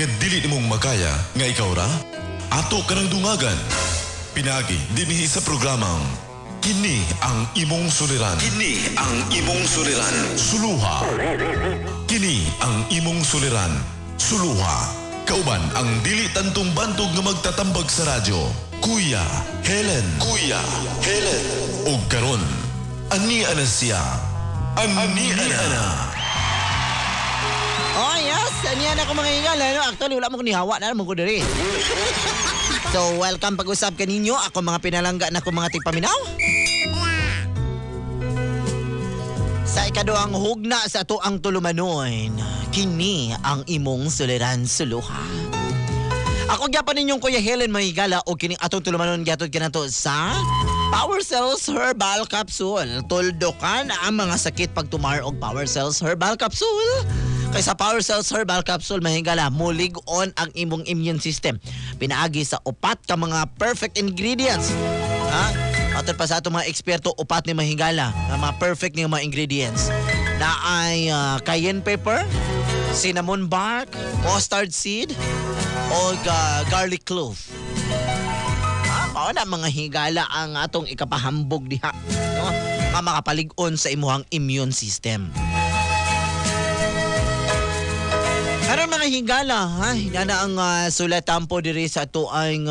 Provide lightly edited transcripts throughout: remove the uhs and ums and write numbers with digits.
nga dili nimong makaya nga ikaw ra? Ato ka ng dungagan. Pinagi dinhi sa programang Kini ang imong suliran. Kini ang imong suliran. Suluha. Kini ang imong suliran. Suluha. Kauban ang dili tantong bantog nga magtatambag sa radyo. Kuya Helen. Kuya Helen. O karon, ani ana siya. Ani ana. Oh yes, aniyan ako mga hingal. Actually, wala mo ko nihawa na naman ko diri. So, welcome pag-usap kaninyo. Ako mga pinalangga na ko mga tigpaminaw. Sa ikaduhang hugna sa tuang tulumanon, kini ang imong suliran suluha. Ako gyapon ninyong Kuya Helen Mahigala o kining atong tulumanon gyatod kanato sa Power Cells Herbal Capsule. Tuldukan ang mga sakit pagtumar og Power Cells Herbal Capsule. Kay sa Power Cells Herbal Capsule mahigala mulig-on ang imong immune system. Pinaagi sa upat ka mga perfect ingredients. Ha? Atod pa sa atong mga eksperto upat ni mahigala na mga perfect ni mga ingredients. Na ay cayenne pepper, cinnamon bark, mustard seed, o garlic clove. Mao na mga higala ang atong ikapahambog diha, no? Nga makapalig-on sa imuhang immune system. Karon mga higala, ha? Higala ang sulatan po diri sa tuang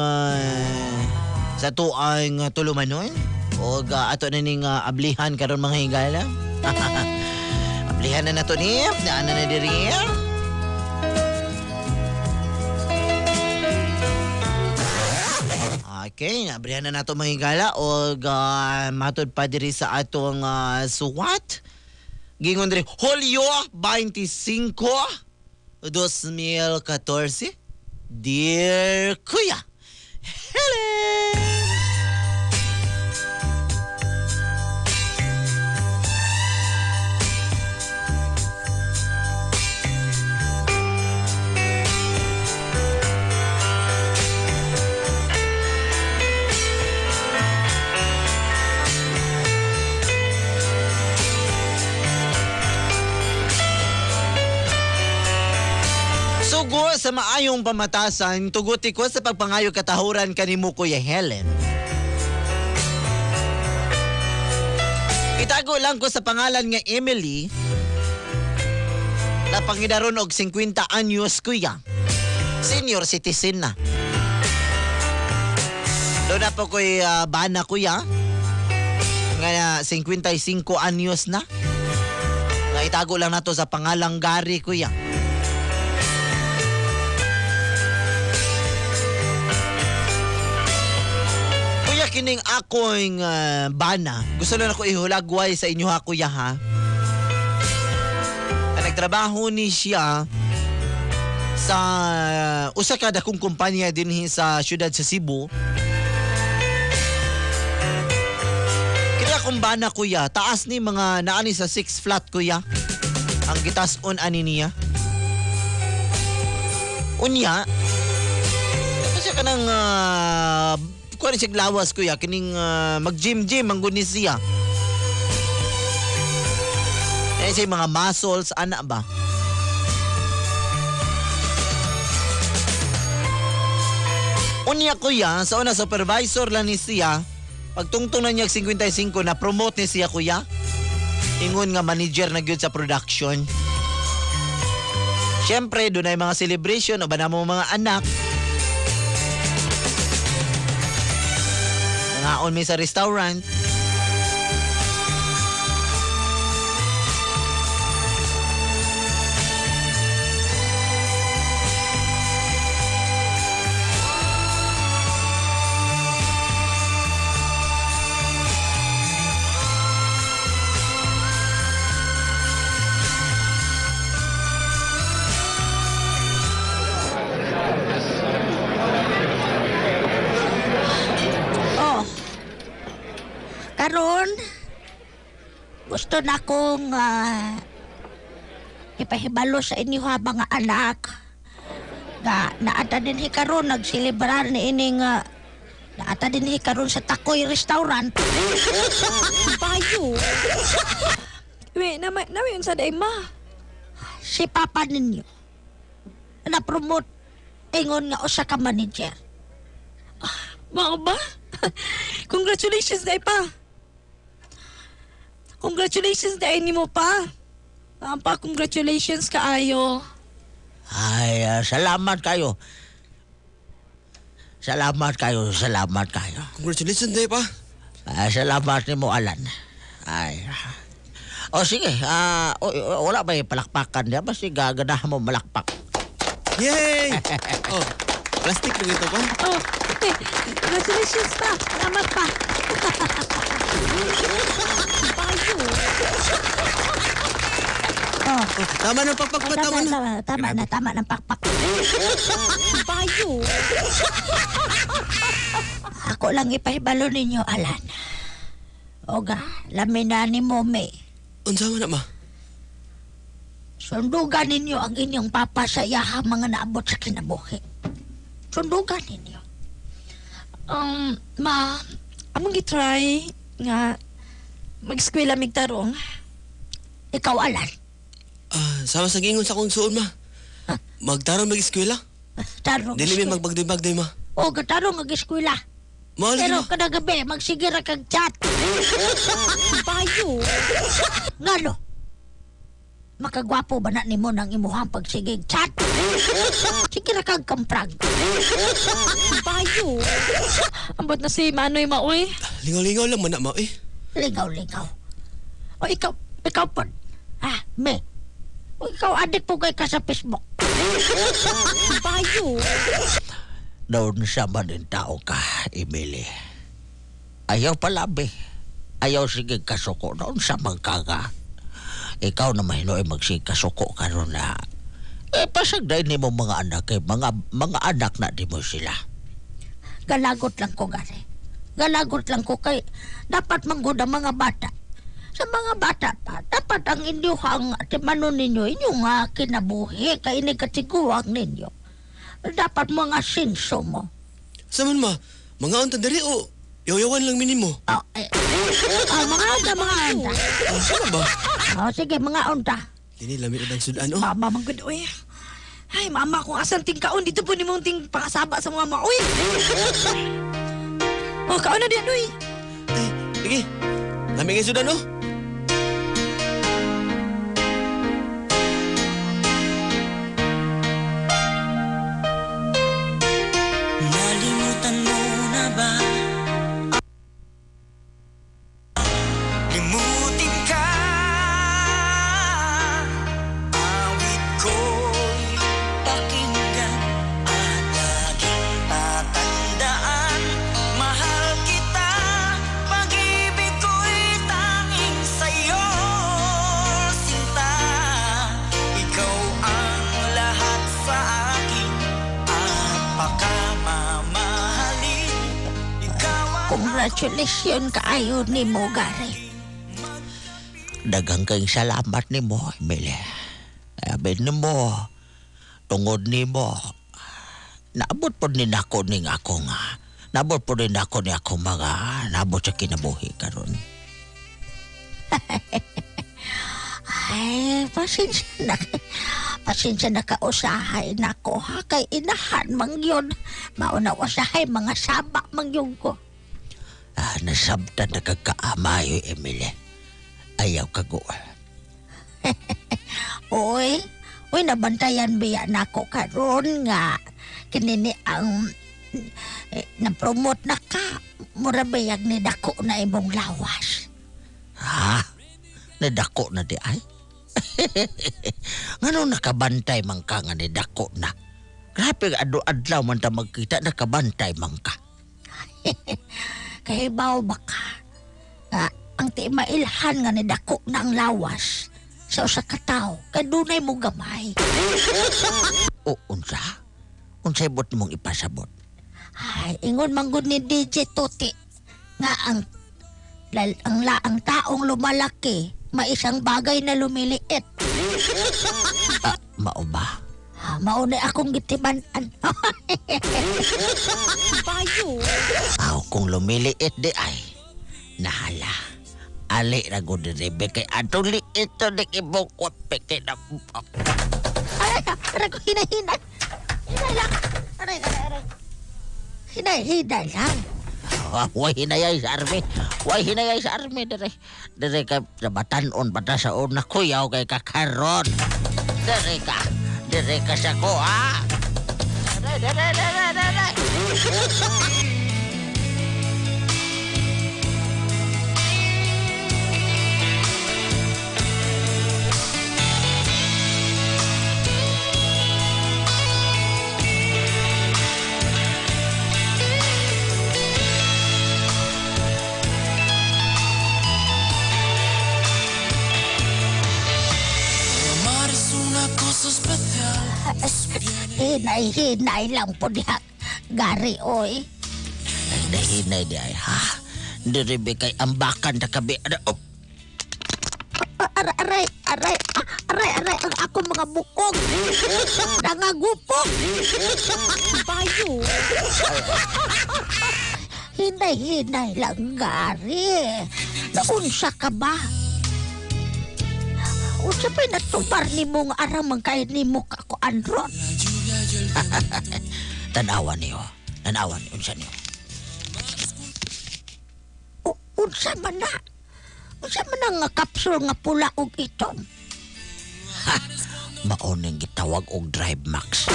tulumanon. O ato na ning ablihan karon mga higala. Ablihan na nato ni, daan na diri. Okay, ablihan na nato mga higala o matod pa diri sa atong suwat. Gingon diri Hulyo 25, 2014. Dear Kuya Helen. Sugo sa maayong pamatasan, tuguti ko sa pagpangayo katahuran kanimo Kuya Helen. Itago lang ko sa pangalan nga Emily na pangidaron og 50 anyos Kuya. Senior citizen na. Doon na po ko'y bana Kuya. Nga 55 anyos na. Nga itago lang nato sa pangalang Gary Kuya. Kining ako'ng bana, gusto lang ako ihulagway sa inyo ha, Kuya ha. Nagtrabaho ni siya sa usa ka dakong kumpanya dinhi sa syudad sa Cebu. Kini akong bana Kuya, taas ni mga naani sa 6 flat Kuya. Ang gitas-on ani niya. Unya, kasi ka ng kuha rin siyang lawas Kuya, kining mag-gym-gym ang gunis siya. Yan siya mga muscles, ana ba? Unya Kuya, sa una supervisor lang ni siya, pagtungtong na niya 55 na promote ni siya Kuya. Ingon nga manager na gyud sa production. Siyempre, doon ay mga celebration o ba na mga anak. Nangaon mi sa restaurant. Karon, gusto na akong ipahibalo sa inyo ha mga anak. Naata din karon nagsilibrar ni ining naata din karon sa Takoy Restaurant. Bayo. Wait, namin sa day ma. Si papa ninyo na-promote Ingon nga usa ka manager. Mao ba? Congratulations day pa. Congratulations day ni mo pa. Congratulations kaayo. Ay, salamat kayo. Salamat kayo. Congratulations, day pa. Salamat ni mo, Alan. Ay. O sige, wala ba yung palakpakan niya? Basta gaganahan mo malakpak. Yay! Oh, plastic na ito pa. Oh, congratulations pa. Salamat pa. Payo. Oh, Tama na, pakpak pa, tama na. tama ng pakpak. Payo. Ako lang ipahibalo ninyo, Alan. Oga, lamin ni Mome. Unsa man na, ma? Sundugan ninyo ang inyong papa sa iyahang mga naabot sa kinabuhi. Sundugan ninyo. Ma, among gitry nga mag-eskwela mig tarong. Ikaw, Alan. Sama sa gingon sa akong suon, ma. Magtaron mag-eskwela. Tarong. Dili mi magbagdoy-bagdoy, ma. Oga, tarong mag-eskwela. Mahal Pero ma. kada gabi, magsigir kag chat. Payo. Ngano? Makagwapo ba na nimo ng imuhang pagsigig chat? Sige na kag kamprag. Payo. Ambot na si Manoy Maoy. Lingaw-lingaw lang man na, ma, eh. Ligaw-ligaw. O ikaw po. Me. O ikaw adik po kay ka sa Facebook. Payo. Doon siya man din tao ka, Emily. Ayaw palabi. Ayaw sige kasuko. Doon siya magkaga. Ikaw na mahinoy magsig kasuko ka ron na. Pasagday ni mo mga anak eh. Mga anak na di mo sila. Galagot lang ko gari. Galagot lang ko kay dapat manggoda mga bata. Sa mga bata pa, dapat ang inyong timanon ninyo, inyong kinabuhi, kay inikatiguang ninyo. Dapat mga sinso mo. Saman, ma. Mga unta dali, o. Yaw-yawan lang minimo. Mga unta. Sama ba? Sige, mga unta. Dini, lamit na ang sudan, oh. Mama, manggod, oy. Ay, mama, kung asan ting kaon, dito po ni mong ting pakasaba sa mga maoy. Oh, kaon na din, oy. Ay, sige. Lamit ang sudan, oh. Nalimutan mo na ba? Limutin ka. Awit ko'y pakinggan at laging tatandaan. Mahal kita, pag-ibig ko'y tanging sa'yo, sinta. Ikaw ang lahat sa akin at pakamamahalin. Ikaw ang Congratulations kaayo ni mo, Gary. Dagang kayong salamat ni mo, Emily. Abin ni mo, tungod ni mo, naabot po din ako ni ako nga. Naabot po din ako ni ako mga naabot sa kinabuhi karon. Ay, pasensya na. Pasensya na kausahay na ko, ha? Kay inahan mang yun. Mauna usahay mga saba mang yun ko. Nasabtan na kagkaamayo, Emily. Ayaw kago. Uy, nabantayan biya na ko karon nga. Kinini ang na-promote na ka. Mura bayag ni dako na imong lawas. Ha? Nadako na di ay? Ngano nakabantay man ka nga ni dako na? Grabe adlaw man ta magkita nakabantay man ka. Kahibaw ba ka? Ang ti mailhan nga ni dako na ang lawas sa usa ka tawo kay dunay mo gamay. O unsa? Unsay bot mong ipasabot? Ay, ingon manggod ni DJ Tuti nga ang taong lumalaki maisang bagay na lumiliit. Mao ba? Mauna akong gitibanan. Payo. Aw kung lumiliit di ay. Nahala. Ali na ko diribe kay atong liit to di ibong kwapik kay na. Ay, ko hinahinay. Hinay lang. Hinay-hinay lang. Way hinayay sa army. Way hinayay sa army dire ka nabatan-on pa ta sa una kuyaw kay kakaron. Dire ka sa ko ha. Dire. Hinay-hinay lang po diha. Gari, oy. Hinay di ay ha. Dire be kay ambakan ta kabi. Aray, ang ako mga bukog. Nangagupok. Bayo. Hinay-hinay lang, Gari. Naunsa ka ba? Unsa pa'y natubar ni mo nga aramang kay ni mo kako andron? Tanawan niyo. Unsa niyo? Unsa man na? Unsa man na nga kapsul nga pula og itom? Maunang gitawag og Drive Max.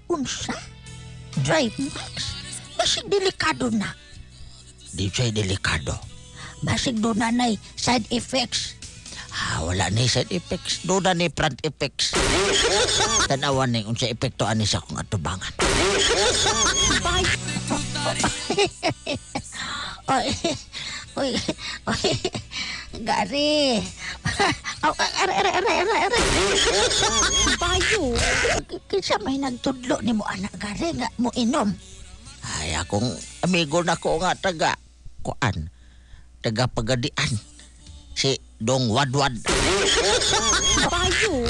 Unsa? Drive Max? Basig delikado na. Di siya delikado. Basig doon na na'y side effects. Wala ni side effects. Doon na ni front effects. Tanawan ni unsa epekto ani sa akong atubangan. Oy, Gari. Aray. Bayo. Kinsa may nagtudlo ni mo anak, Gari, nga mo inom. Ay, akong amigo na ko nga taga Pagadian. Si Dong Wadwad. Bayo.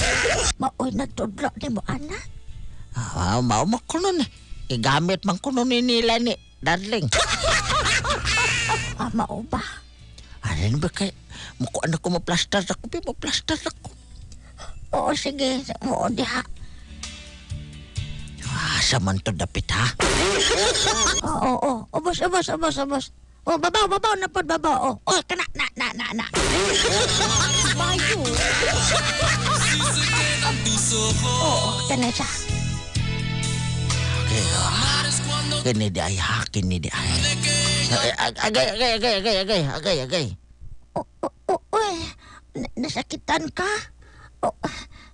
Maoy nagtudlo ni mo anak. Mao mo kuno ni. Igamit man kuno ni nila ni darling. Mao ba? Ano ba kay mukuan ako mo-plaster ako. Oo, sige. Oo, diha. Sa man to dapit ha. Oo. Obos. Oh, babaw na pod, babaw. Oh, kana, na. Bayo. Oo, kana siya. Kini di ay. Agay. Uy, nasakitan ka? Oh,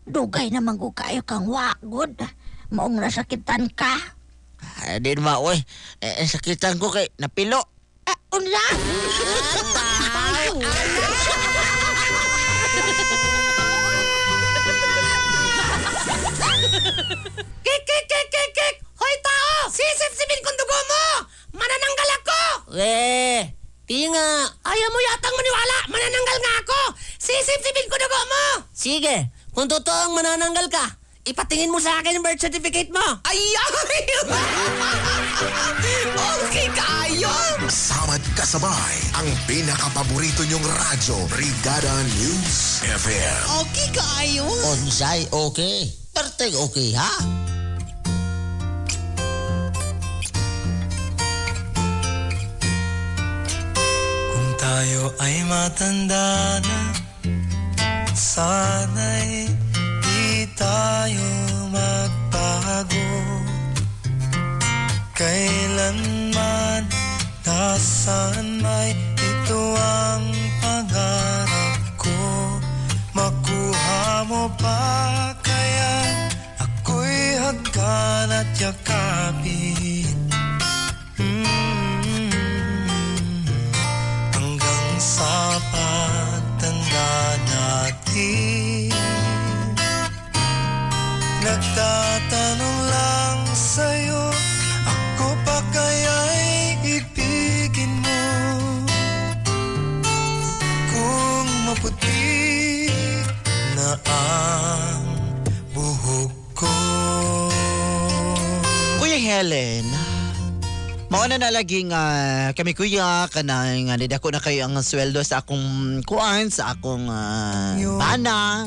dugay naman ko kayo kang wagod. Maong nasakitan ka? Di naman, oy. Sakitan ko kay napilo. Unsa? Bayo. Kik! Hoy tao! Sisip-sipin kong dugo mo! Manananggal ako! Tinga. Ayaw mo yatang maniwala! Manananggal nga ako! Sisip-sipin ko dugo mo! Sige, kung totoong manananggal ka, ipatingin mo sa akin ang birth certificate mo. Ay! Okay kayo! Samad kasabay ang pinakapaborito nyong radyo, Brigada News FM. Okay kayo! Onsay, okay. Perteng okay ha. Kung tayo ay matanda na, sana'y di tayo magbago. Kailanman, nasaan may ito ang pangarap ko. Makuha mo pa kaya ako'y hagkan at yakapin. Hanggang sa pagtanda natin, nagtatanong lang sa'yo, ako pa kaya'y ibigin mo? Kung maputi na ang buhok ko. Kuya Helen, mauna na laging kami kuya kanang nidako na kayo ang sweldo sa akong kuan, sa akong bana.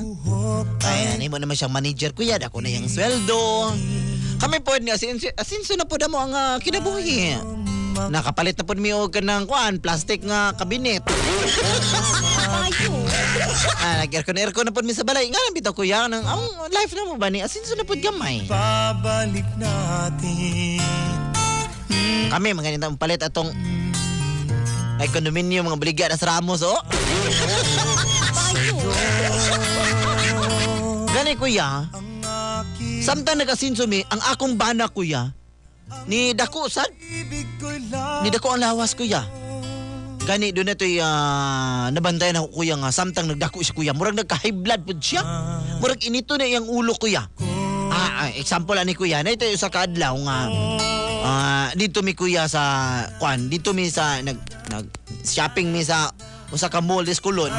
Ay, ano mo naman siyang manager kuya, dako na yung sweldo. Kami po ni asinso na po na mo ang kinabuhi. Nakapalit na po mi og kanang kuan, plastic nga kabinet. Nag-aircon na po mi sa balay. Nga bitaw kuya nang ang life na mo ba ni asinso na po gamay. Pabalik natin. Kami mga nitang palit atong ay kondominium mga baligya na sa Ramos oh. Gani kuya. Samtang nag-asinso mi ang akong bana kuya. Ni dako sad. Ni dako ang lawas kuya. Gani doon na ito'y nabantayan ako kuya nga samtang nagdako si kuya. Murag nagka-high blood po siya. Murag inito na iyang ulo kuya. Example ani kuya. Na ito yung sa kaadlaw nga dito mi kuya sa kwan. Dito mi sa nag shopping mi sa usa ka mall des Kulon.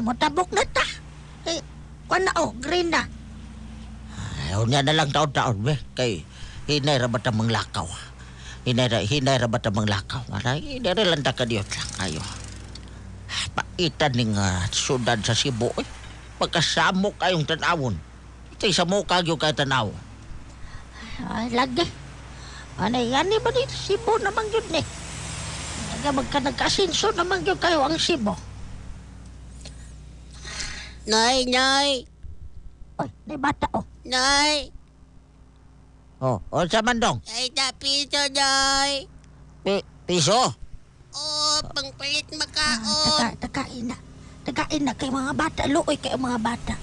Matabok na ta. Kuan na green na. Ayaw niya na lang taon-taon, be. Kay, hinay rabat ang manglakaw. Hinay rabat ang manglakaw. Hinay lang ta kadiyot lang kayo. Paitan ng syudad sa Cebu, eh. Pagkasamok kayong tanawon. Ito'y samok kagyo kayo tanaw. Ay, lagi. Anay ba dito? Cebu naman yun eh. Nagkasinso naman yun kayo ang Cebu. Nay. Oy, may bata oh. Nay. Sa mandong? Ay, piso, Nay. Piso? Pangpalit makaon. Tagain na kay mga bata. Luoy kay mga bata.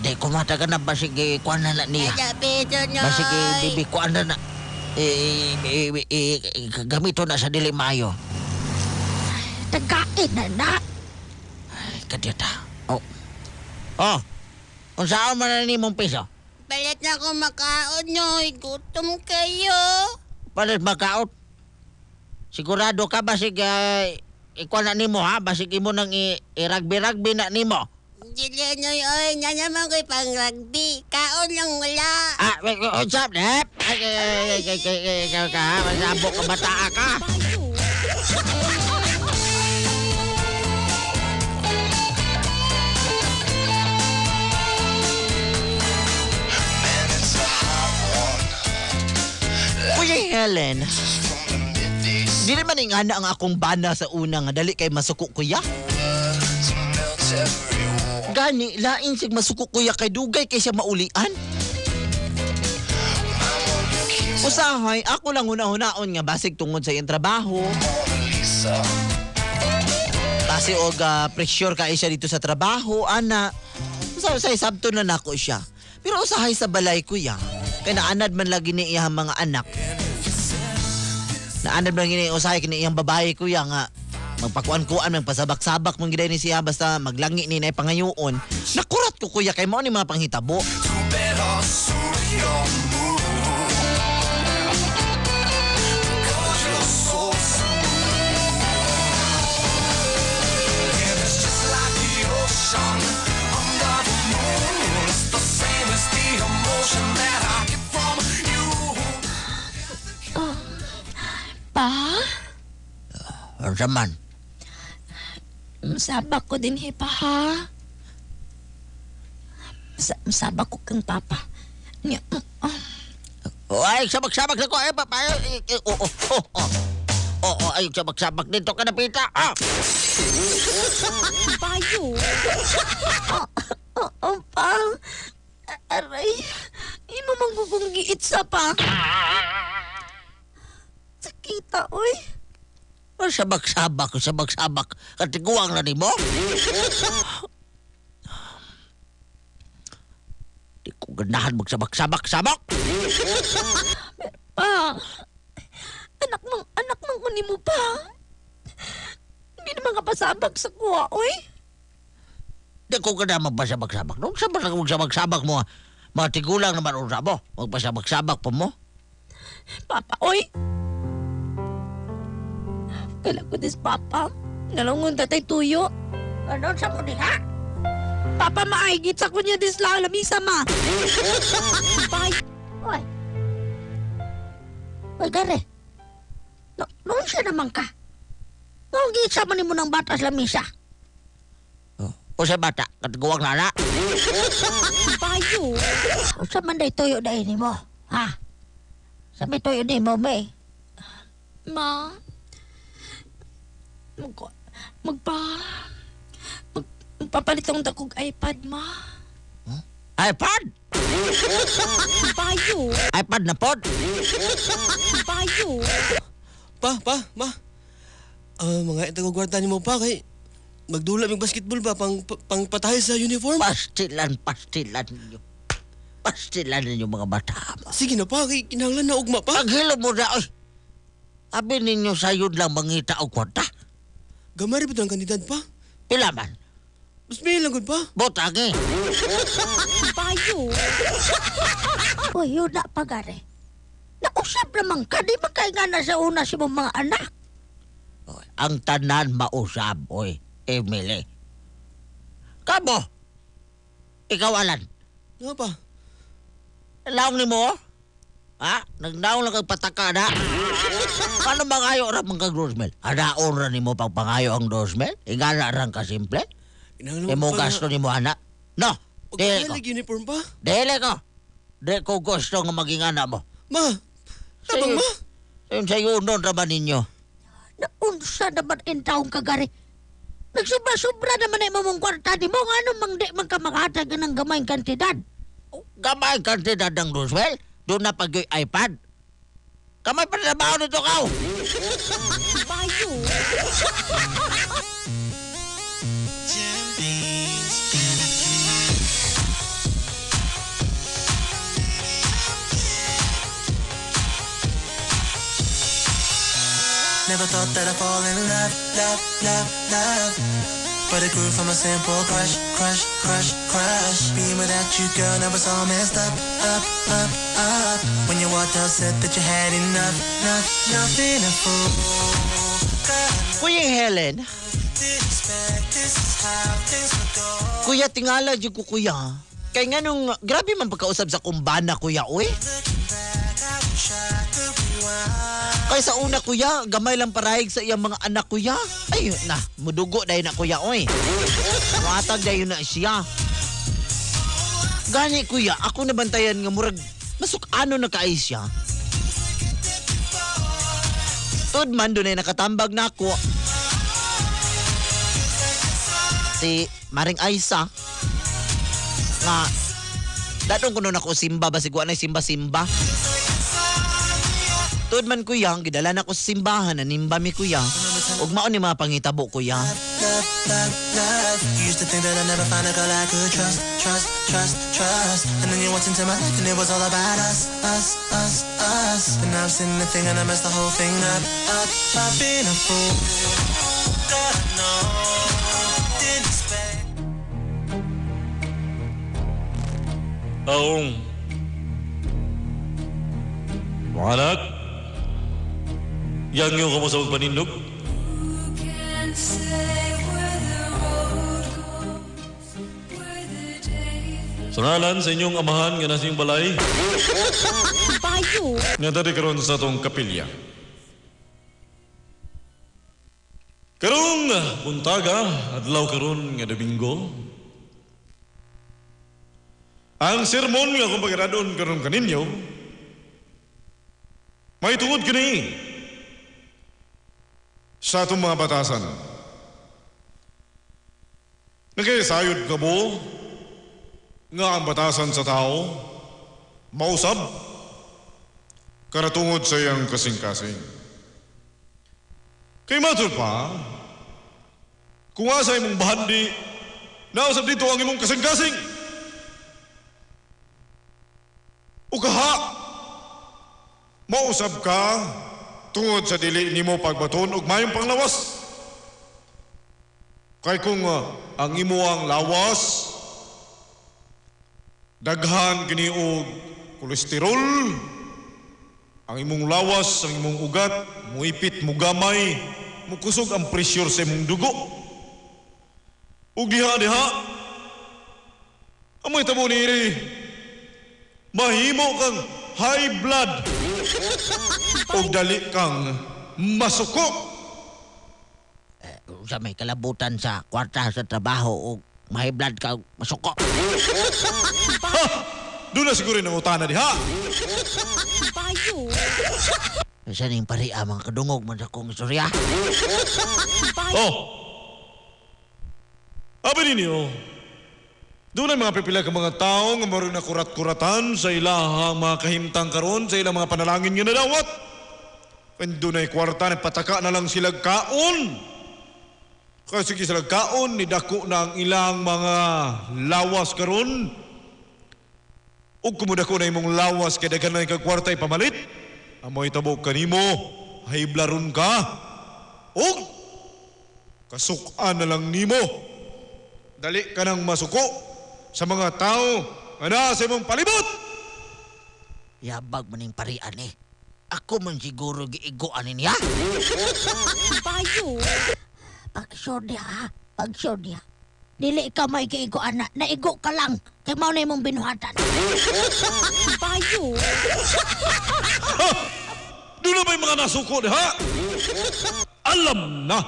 Di kumata ka na. Basig kuwan na niya. Ay, piso, Nay. Basig bibi kuwan na. Gamito na sa dilimayo. Tagain na. Kadita. Unsaan man na ni mong piso? Palit na ako makaon, Noy. Gutom kayo. Palit makaot. Sigurado ka basig ikuha na nimo ha? Basig imo nang i-rugby na nimo. Dili, Noy. Oy, nga naman ko'y pang-rugby. Kaon lang wala. Usap, Nep. Masabok ka bataa ka. Kuya Helen, di naman ingana ang akong bana sa una nga dali kay masuko kuya. Gani, lain sig masuko kuya kay dugay kay siya maulian. Usahay, ako lang una-hunaon nga basig tungod sa iyang trabaho. Basi og pressure kay siya dito sa trabaho, ana. Usahay, sabto na nako siya. Pero usahay sa balay kuya. Kaya naanad man lagi ni iyang mga anak. Naanad man gini usahay kini iyang babae kuya nga magpakuan-kuan man pasabak-sabak mong giday ni siya basta maglangi ni nay pangayoon. Nakurat ko kuya kay mao ni mga panghitabo. Zaman. Masabak ko din pa ha. Masabak ko kang papa. Ay, sabak-sabak na ko. Ay, papa. Ay, sabak-sabak dito ka na pita. Bayo. Pa. Aray. Imo manggugong giit sa pa. Sakita, oy. Sabak-sabak. Katiguang na ni mo. Di ko ganahan magsabak-sabak. Pa, anak mong uni mo pa. Hindi naman ka pasabak sa kuha, oy. Di ko ganahan magpasabak-sabak. Nung sabak lang magsabak-sabak mo, mga tigulang naman unsa mo. Magpasabak-sabak pa mo. Papa, oy. Kailan ko dis papa. Nalungon tatay tuyo. Ano sa mo diha? Papa, maaigit sa kunya dis lang lamisa, ma. Bye. Oy. Oy, gare. Noon siya naman ka. Noon gisa man mo ng bata sa lamisa. O sa bata, katiguwang nana. Bayo. O sa man day tuyo na ini mo. Ha? Sa may tuyo ni mo, may. Ma. Magpapalitong takog iPad, ma. iPad? Bayo. iPad na pod? Bayo. Pa, ma. Mga itagugwarta ni mo pa kay magdula ng basketball ba pang patay sa uniform? Pastilan ninyo. Pastilan ninyo mga bata. Sige na pa, kay kinahanglan na ugma pa. Paghilo mo na, oy. Sabi ninyo sayod lang mangita o kwarta. Gamari ba ang kandidat pa? Pila man? Mas may lang pa. Botangi. Bayo. Uy, yun na pagare. Nausap naman ka, di ba kayo nga na sa una si mong mga anak? Oy, ang tanan mausab, oy, Emily. Kamo? Ikaw, Alan. Nga pa. Laong ni mo? Ha? Nagnaong lang kang pataka na? Paano mangayo ra mga dosmel? Adaon ra ni mo pag pangayo ang dosmel? Ingana rang ka simple? Imo gasto ni mo, anak? No, dili ko. Pagkalig uniform pa? Dili ko. Di ko gusto nga maging anak mo. Ma, tabang ma. Yung sa'yo nun naman ninyo. Naunsa naman in taong kagari. Nagsubra-subra naman ay mamong kwarta di mo. Ano mang di man ka makatag ng gamayng kantidad? Kamay kantidad ng dosmel? Doon na pag iPad. Kamay pa na baon nito kaw. Bayo. Never thought that I'd fall in love, love, love, love. But it grew from a simple crush, crush, crush, crush. Being without you, girl, now it's all messed up, up, up, up. When you walked out, said that you had enough, enough, nothing to fool. Kuya Helen, Didn't expect this is how things would go. kuya tingala dyan ko kuya. Kaya nga nung grabe man pagkausap sa kumbana kuya, uy. Looking back, I wish I could rewind. Kaya sa una kuya, gamay lang parahig sa iyang mga anak kuya. Ay, na, mudugo dahil na kuya, oy. Matag dahil na siya. Gani kuya, ako nabantayan nga murag, masuk ano na kaay siya. Tod man, doon ay nakatambag na ako. Si Maring Aisa. Nga, datong kuno na ko simba, basig na simba-simba. Tuod man kuya, gidala na ko sa simbahan, nanimba mi kuya. Ug mao ni mga pangitabo kuya. Love, love, love. You used to think that I'd never find a girl I could trust, trust, trust, trust. And then you walked into my life and it was all about us, us, us, us. And now I'm sitting there thinking I messed the whole thing up, up. I've been a fool. God, I know. Didn't expect. Taong. Mga anak, yang nyo kamo sa magpanindog? Sunalan sa inyong amahan nga nasing balay, Bayo. nga tadi karon sa atong kapilya. Karong buntaga, adlaw karon nga Domingo. Ang sermon nga kung pagkadadon karon kaninyo, may tungod kini sa atong mga batasan. Nagkayasayod ka mo nga ang batasan sa tao mausab karatungod sa iyang kasing-kasing. Kay matud pa, kung asa imong bahandi, nausab dito ang imong kasing-kasing. Ukaha, mausab ka tungod sa dili nimo pagbaton ug mayong panglawas. Kay kung ang imo ang lawas daghan kini og kolesterol, ang imong lawas, ang imong ugat, muipit, mugamay, mukusog ang pressure sa imong dugo. Ug diha. Amoy tabo ni Iri. Mahimo kang high blood. Ug dali kang masuko. Sa may kalabutan sa kwarta sa trabaho o may blood ka masuko. Ha! Doon na siguro ng utana diha. Payo. Sa ning paria mga kadungog man sa kong istorya. Oh! Abi ninyo, doon ay mga pipila ka mga tao nga maroon na kurat-kuratan sa ilahang mga kahimtang karon sa ilang mga panalangin nga nadawat. And doon ay kwarta na pataka na lang sila kaon. Kasi sila kaon, nidako na ang ilang mga lawas karon. Ug kumudako na imong lawas kay daghan na kag kwarta ipamalit. Amoy tabok kanimo, haiblaron ka. Ug kasukan na lang nimo. Dali ka nang masuko sa mga tao nga naa sa imong palibot. Yabag man ning parian eh. Ako man siguro giigoan niya. Payo. Pag-sure niya, ha? Pag-sure niya. Dili ka may kaigo, anak. Naigo ka lang. Kay mao na imong binuhatan. Payo. Doon na ba yung mga nasuko ha? Alam na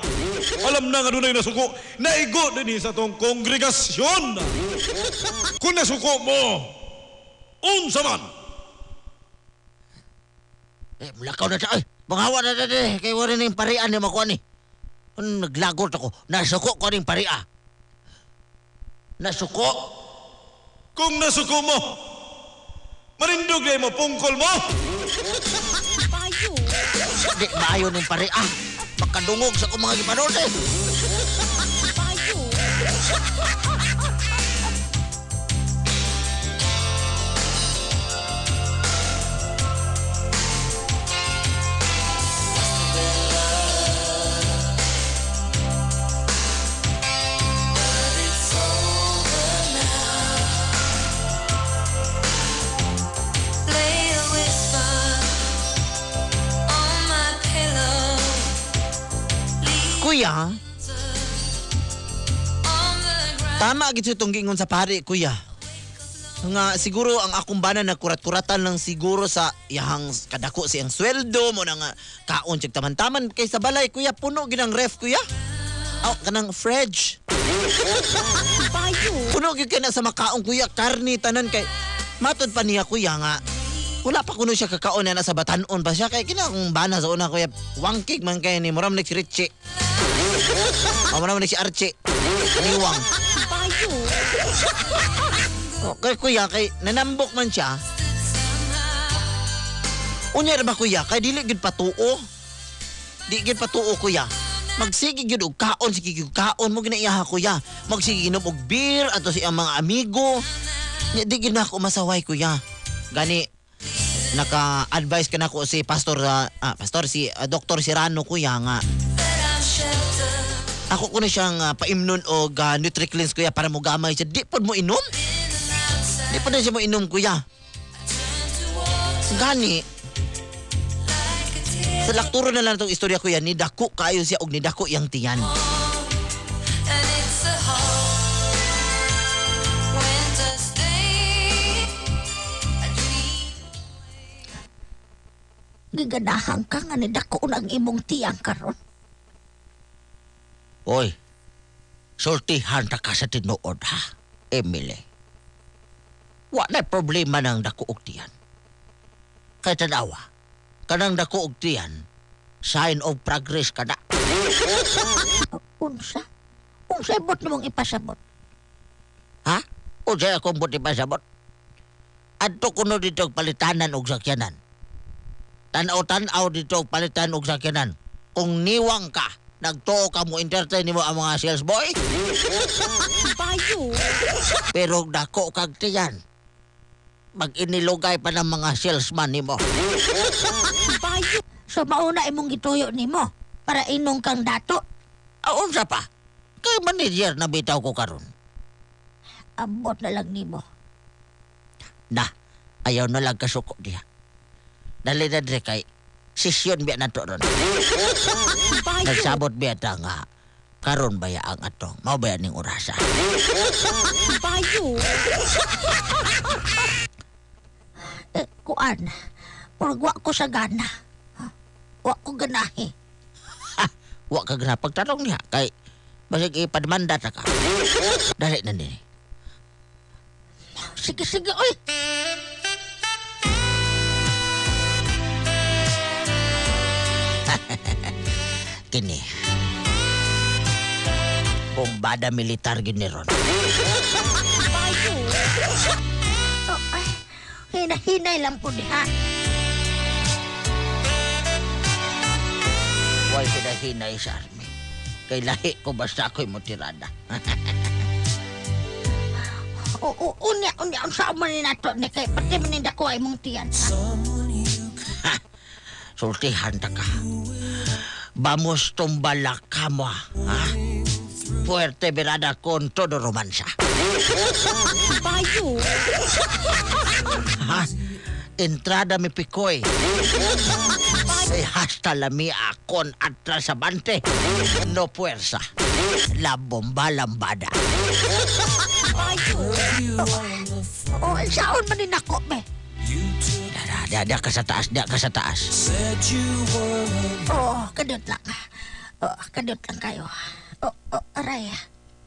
nga doon na yung nasuko. Naigo din sa tong kongregasyon. Kung nasuko mo, unsa man. Mulakaw na siya. Ay, manghawa na na. Kaya wala na yung parian niya makuha ni. Naglagot ako. Nasuko ko rin paria. Nasuko. Kung nasuko mo, marindog na yung mapungkol mo. Payo. Di maayo ng paria. Makadungog sa kong mga gipanod eh. Payo. Kuya, tama gid itong gingon sa pari, kuya. Nga siguro ang akong bana nagkurat-kuratan lang siguro sa iyang kadako siyang sweldo mo na nga kaon check taman-taman kay sa balay, kuya. Puno ginang ref, kuya. Oh, kanang fridge. Payo. Puno gyud kay na sa makaon, kuya. Karni tanan kay matod pa niya, kuya, nga wala pa kuno siya kakaon na nasa batanon pa siya kay kina kung bana sa una, kuya. Wangkig man kay ni muram si Richie. Muram si Archie. Aniwang. Payo. Okay, kuya, kay nanambok man siya. Unya ra ba, kuya? Kay dili gid patuo. Di gid patuo, kuya. Magsige gid og kaon, sige gid kaon mo ginaiyaha, kuya. Magsige ginom og beer ato si ang mga amigo. Di gid na ako masaway, kuya. Gani naka-advise ka na ko si Dr. Serrano, kuya, nga ako ko na siyang paimnon og Nutri-Cleanse, kuya, para mo gamay siya. Di pod mo inom. Di pa na siya mo inom, kuya. Gani, sa lakturo na lang itong istorya, kuya, ni dako kayo siya og ni dako iyang tiyan. Giganahan ka nga ni dako ng imong tiyang karon. Oy, sultihan ta ka sa tinuod, ha, Emily. Wala problema ng dako og tiyan. Kay tanawa, kanang dako og tiyan, sign of progress ka na. Unsa? Unsa ibot namong ipasabot? Ha? Unsay akong buti pasabot? Adto kuno dito og palitanan og sakyanan. Tanaw-tanaw dito og palitan og sakyanan. Kung niwang ka, nagtuo ka mo entertain nimo ang mga sales boy. Payo. Pero dako kag tiyan. Mag-inilugay pa ng mga salesman nimo. Payo. So mauna imong gituyo nimo para inong kang dato. Unsa pa? Kay manager na bitaw ko karon. Ambot na lang nimo. Na, ayaw na lang kasuko diha. Dali na kay sesyon biya na to ron. Nagsabot biya ta nga Karon ba ya ang atong? Mao ba ning orasa? Bayo. Kuan. Murag wa ko sa gana. Wa ko ganahi. Wa ka gana pagtanong niya kay basig ipadmanda ta ka. Dali na ni. Sige, sige, oy. Kini. Bombada militar gini ron. Oh, ay, hinahinay lang po diha. Huwag hinahinay sa army. Kay lahi ko basta ako'y motirada. Unya, ang saan man ni nato ni kay pati maninda ko ay mong tiyan. Sultihan ta ka. Vamos tumbala kamo, ha? Fuerte berada con todo romansa. Bayo. Ha? Entrada mi picoy. Hasta la mia con atrasabante. No fuerza. La bomba lambada. Oh, saan man ni nako be? Dia ka sa taas, dia ka sa taas. Oh, kadot lang. Oh, kadot lang kayo. Oh, aray.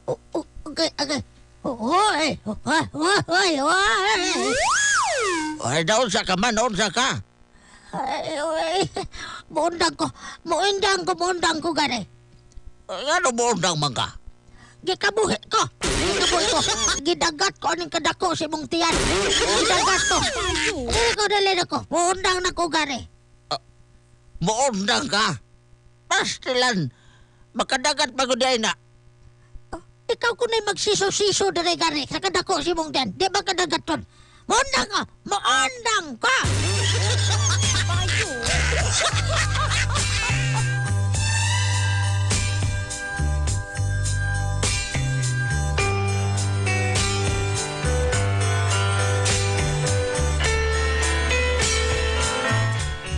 Oh, okay, okay. Hoy! Hoy! Oy, daon sa ka man, daon sa ka. Ay, muundang ko gani. Ano mo undang man ka? Gikabuhi ko. Gidagat ko aning kadako si mong tiyan. Gidagat ko. Dili ko dali na ko. Muundang na ko gani. Muundang ka? Pastilan, makadagat paguday na. Ikaw ko na'y magsiso-siso dali gani sa kadako si mong tiyan. Di ba kadagat ton? Muundang ka! Muundang ka!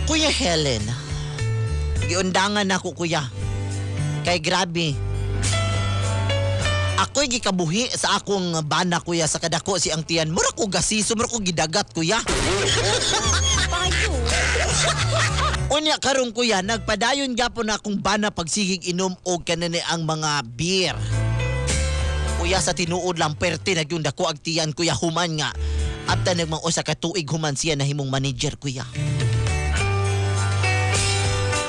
Kuya Helen, giundangan ako kuya. Kay grabe. Ako'y gikabuhi sa akong bana kuya sa kadako si ang tiyan. Mura ko gasiso, mura ko gidagat kuya. Unya karong kuya, nagpadayon gyapon na akong bana pagsigig inom og kanani ang mga beer. Kuya sa tinuod lang perte na gyud dako ag tiyan kuya human nga. Abta nagmang usa ka tuig human siya na himong manager kuya.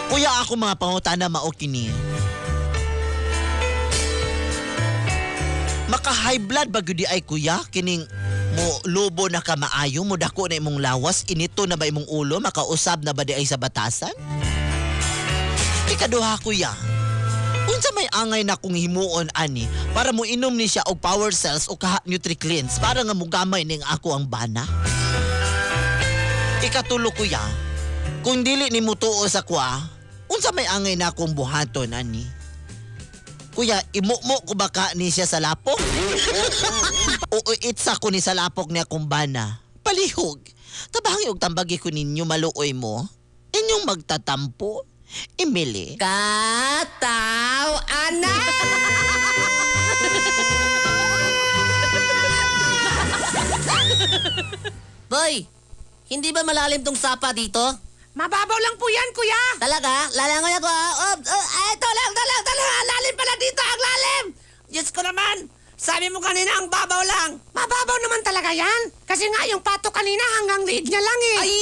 Kuya ako mga pangutana mao kini. Maka high blood ba gyud ay kuya kining mo lubo na ka maayo mo dako na imong lawas inito na ba imong ulo makausab na ba di ay sa batasan? Ikaduha kuya. Unsa may angay na kung himuon ani para mo inom ni siya og power cells o kaha NutriCleanse para nga mugamay ning ako ang bana? Ikatulo kuya. Kung dili ni mo tuo sa kwa, unsa may angay na akong buhaton ani? Kuya, imumo ko baka ni siya sa lapok? O itsa ko ni sa lapok niya kumbana? Palihog. Tabangi og tambagi ko ninyo maluoy mo. Inyong magtatampo. Emily. Kataw, anak! Boy, hindi ba malalim tong sapa dito? Mababaw lang po yan, kuya. Talaga? Lalangoy ako ha? Ito lang. Lalim pala dito, ang lalim! Diyos ko naman! Sabi mo kanina ang babaw lang. Mababaw naman talaga yan. Kasi nga yung pato kanina hanggang liig niya lang eh. Ay!